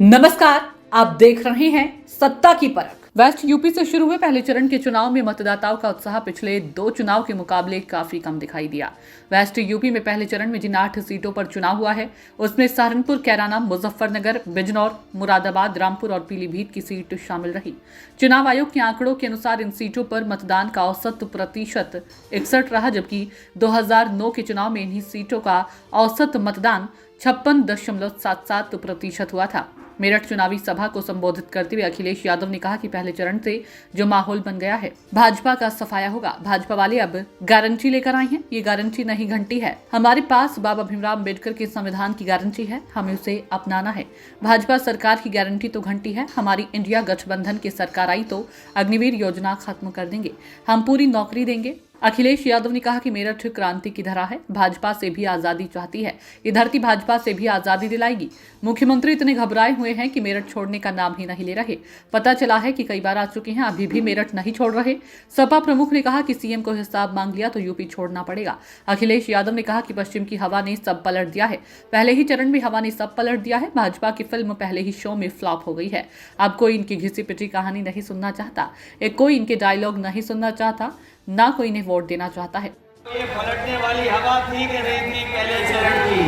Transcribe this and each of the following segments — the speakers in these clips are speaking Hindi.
नमस्कार, आप देख रहे हैं सत्ता की परख। वेस्ट यूपी से शुरू हुए पहले चरण के चुनाव में मतदाताओं का उत्साह पिछले 2 चुनाव के मुकाबले काफी कम दिखाई दिया। वेस्ट यूपी में पहले चरण में जिन 8 सीटों पर चुनाव हुआ है, उसमें सहारनपुर, कैराना, मुजफ्फरनगर, बिजनौर, मुरादाबाद, रामपुर और पीलीभीत की सीट शामिल रही। चुनाव आयोग के आंकड़ों के अनुसार इन सीटों पर मतदान का औसत प्रतिशत 61 रहा, जबकि 2009 के चुनाव में इन्हीं सीटों का औसत मतदान 56.77% हुआ था। मेरठ चुनावी सभा को संबोधित करते हुए अखिलेश यादव ने कहा कि पहले चरण से जो माहौल बन गया है, भाजपा का सफाया होगा। भाजपा वाले अब गारंटी लेकर आए हैं। ये गारंटी नहीं, घंटी है। हमारे पास बाबा भीमराव अम्बेडकर के संविधान की गारंटी है, हमें उसे अपनाना है। भाजपा सरकार की गारंटी तो घंटी है। हमारी इंडिया गठबंधन की सरकार आई तो अग्निवीर योजना खत्म कर देंगे, हम पूरी नौकरी देंगे। अखिलेश यादव ने कहा कि मेरठ क्रांति की धरा है, भाजपा से भी आजादी चाहती है, ये धरती भाजपा से भी आजादी दिलाएगी। मुख्यमंत्री इतने घबराए हुए हैं कि मेरठ छोड़ने का नाम ही नहीं ले रहे। पता चला है कि कई बार आ चुके हैं, अभी भी मेरठ नहीं छोड़ रहे। सपा प्रमुख ने कहा कि सीएम को हिसाब मांग लिया तो यूपी छोड़ना पड़ेगा। अखिलेश यादव ने कहा कि पश्चिम की हवा ने सब पलट दिया है। पहले ही चरण में हवा ने सब पलट दिया है। भाजपा की फिल्म पहले ही शो में फ्लॉप हो गई है। अब कोई इनकी घिसी पिटी कहानी नहीं सुनना चाहता, कोई इनके डायलॉग नहीं सुनना चाहता, ना कोई इन्हें वोट देना चाहता है। ये पलटने वाली हवा थी कि नहीं थी पहले चरण की,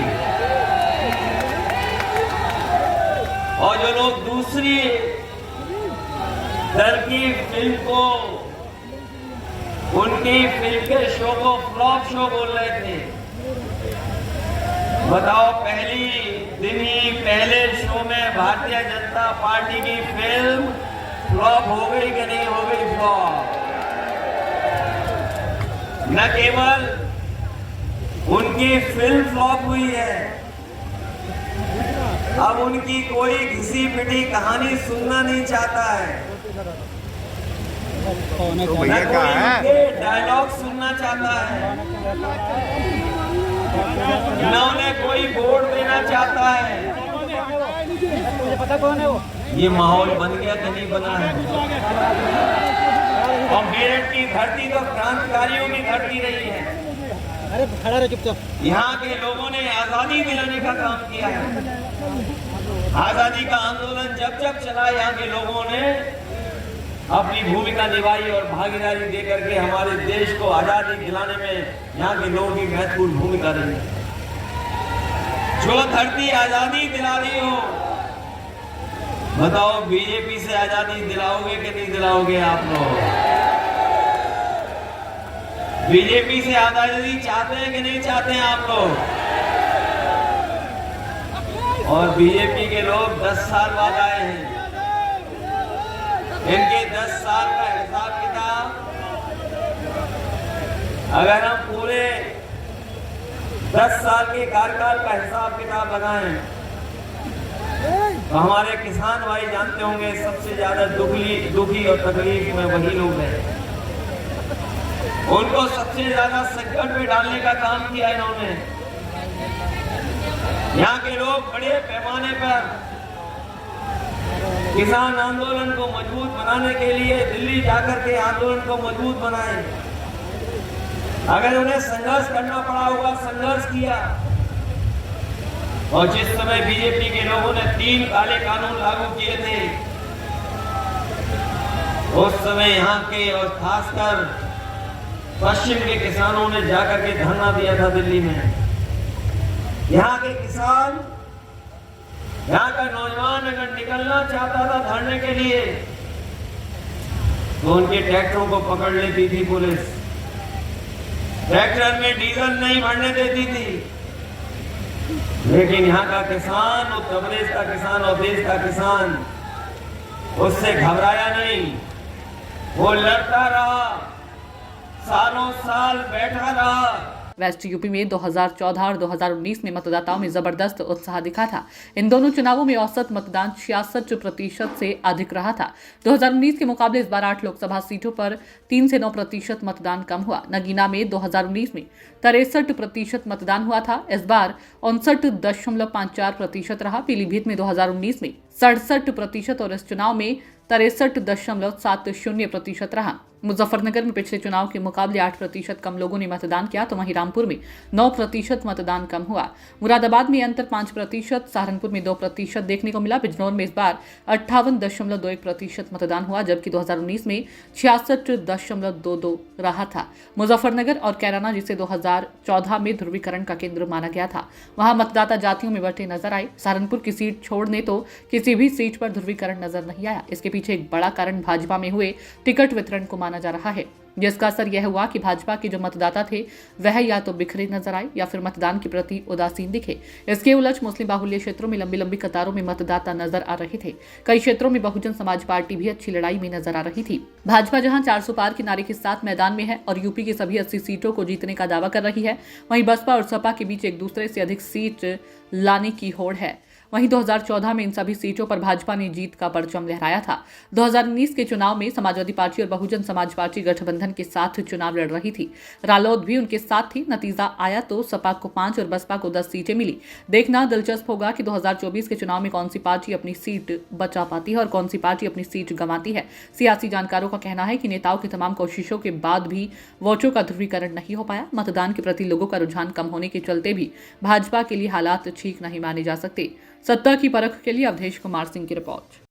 और जो लोग दूसरी दल की फिल्म को, उनकी फिल्म के शो को फ्लॉप शो बोल रहे थे, बताओ पहली दिन ही पहले शो में भारतीय जनता पार्टी की फिल्म फ्लॉप हो गई कि नहीं हो गई फ्लॉप। न केवल उनकी फिल्म फ्लॉप हुई है, अब उनकी कोई घिसी पिटी कहानी सुनना नहीं चाहता है, तो भैया क्या है, डायलॉग सुनना चाहता है, न उन्हें कोई वोट देना चाहता है। पता कौन है वो? ये माहौल बन गया कि नहीं बना है? और मेरठ की धरती तो क्रांतिकारियों की धरती रही है। अरे खड़ा रहे चुपचाप। यहाँ के लोगों ने आजादी दिलाने का काम किया है। आजादी का आंदोलन जब जब चला, यहाँ के लोगों ने अपनी भूमिका निभाई और भागीदारी दे करके हमारे देश को आजादी दिलाने में यहाँ के लोगों की महत्वपूर्ण भूमिका रही है। जो धरती आजादी दिला रही हो, बताओ बीजेपी से आजादी दिलाओगे कि नहीं दिलाओगे आप लोग? बीजेपी से आजादी चाहते हैं कि नहीं चाहते हैं आप लोग? और बीजेपी के लोग 10 साल बाद आए हैं, इनके 10 साल का हिसाब किताब अगर हम पूरे 10 साल के कार्यकाल का हिसाब किताब लगाएं तो हमारे किसान भाई जानते होंगे सबसे ज्यादा दुखी और तकलीफ में वही लोग हैं। उनको सबसे ज्यादा संकट में डालने का काम किया इन्होंने। यहाँ के लोग बड़े पैमाने पर किसान आंदोलन को मजबूत बनाने के लिए दिल्ली जाकर के आंदोलन को मजबूत बनाए। अगर उन्हें संघर्ष करना पड़ा होगा, संघर्ष किया। और जिस समय बीजेपी के लोगों ने 3 काले कानून लागू किए थे, उस समय यहाँ के और खासकर पश्चिम के किसानों ने जाकर के धरना दिया था दिल्ली में। यहाँ के किसान, यहाँ का नौजवान अगर निकलना चाहता था धरने के लिए तो उनके ट्रैक्टरों को पकड़ लेती थी पुलिस, ट्रैक्टर में डीजल नहीं भरने देती थी। लेकिन यहाँ का किसान, उत्तर प्रदेश का किसान और देश का किसान उससे घबराया नहीं, वो लड़ता रहा, सालों साल बैठा रहा। वेस्ट यूपी में 2014 और 2019 में मतदाताओं में जबरदस्त उत्साह दिखा था। इन दोनों चुनावों में औसत मतदान 66% से अधिक रहा था। 2019 के मुकाबले इस बार 8 लोकसभा सीटों पर 3 से 9% मतदान कम हुआ। नगीना में 2019 में 63% मतदान हुआ था, इस बार 59.54% रहा। पीलीभीत में 2019 में 67% और इस चुनाव में 63.70% रहा। मुजफ्फरनगर में पिछले चुनाव के मुकाबले 8% कम लोगों ने मतदान किया, तो वहीं रामपुर में 9% मतदान कम हुआ। मुरादाबाद में अंतर 5%, सहारनपुर में 2% देखने को मिला। बिजनौर में इस बार 58.21% मतदान हुआ, जबकि 2019 में 66.22 रहा था। मुजफ्फरनगर और कैराना, जिसे 2014 में ध्रुवीकरण का केंद्र माना गया था, वहां मतदाता जातियों में बंटे नजर आए। सहारनपुर की सीट छोड़ने तो किसी भी सीट पर ध्रुवीकरण नजर नहीं आया। इसके पीछे एक बड़ा कारण भाजपा में हुए टिकट वितरण को माना जा रहा है, जिसका असर यह हुआ कि भाजपा के जो मतदाता थे वह या तो बिखरे नजर आए या फिर मतदान के प्रति उदासीन दिखे। इसके उलट मुस्लिम बाहुल्य क्षेत्रों में लंबी लंबी कतारों में मतदाता नजर आ रहे थे। कई क्षेत्रों में बहुजन समाज पार्टी भी अच्छी लड़ाई में नजर आ रही थी। भाजपा जहां 400 पार के नारे के साथ मैदान में है और यूपी की सभी 80 सीटों को जीतने का दावा कर रही है, वहीं बसपा और सपा के बीच एक दूसरे से अधिक सीट लाने की होड़ है। वहीं 2014 में इन सभी सीटों पर भाजपा ने जीत का परचम लहराया था। 2019 के चुनाव में समाजवादी पार्टी और बहुजन समाज पार्टी गठबंधन के साथ चुनाव लड़ रही थी। रालोद भी उनके साथ थी। नतीजा आया तो सपा को 5 और बसपा को 10 सीटें मिली। देखना दिलचस्प होगा कि 2024 के चुनाव में कौन सी पार्टी अपनी सीट बचा पाती है और कौन सी पार्टी अपनी सीट गंवाती है। सियासी जानकारों का कहना है कि नेताओं की तमाम कोशिशों के बाद भी वोटों का ध्रुवीकरण नहीं हो पाया। मतदान के प्रति लोगों का रुझान कम होने के चलते भी भाजपा के लिए हालात ठीक नहीं माने जा सकते। सत्ता की परख के लिए अवधेश कुमार सिंह की रिपोर्ट।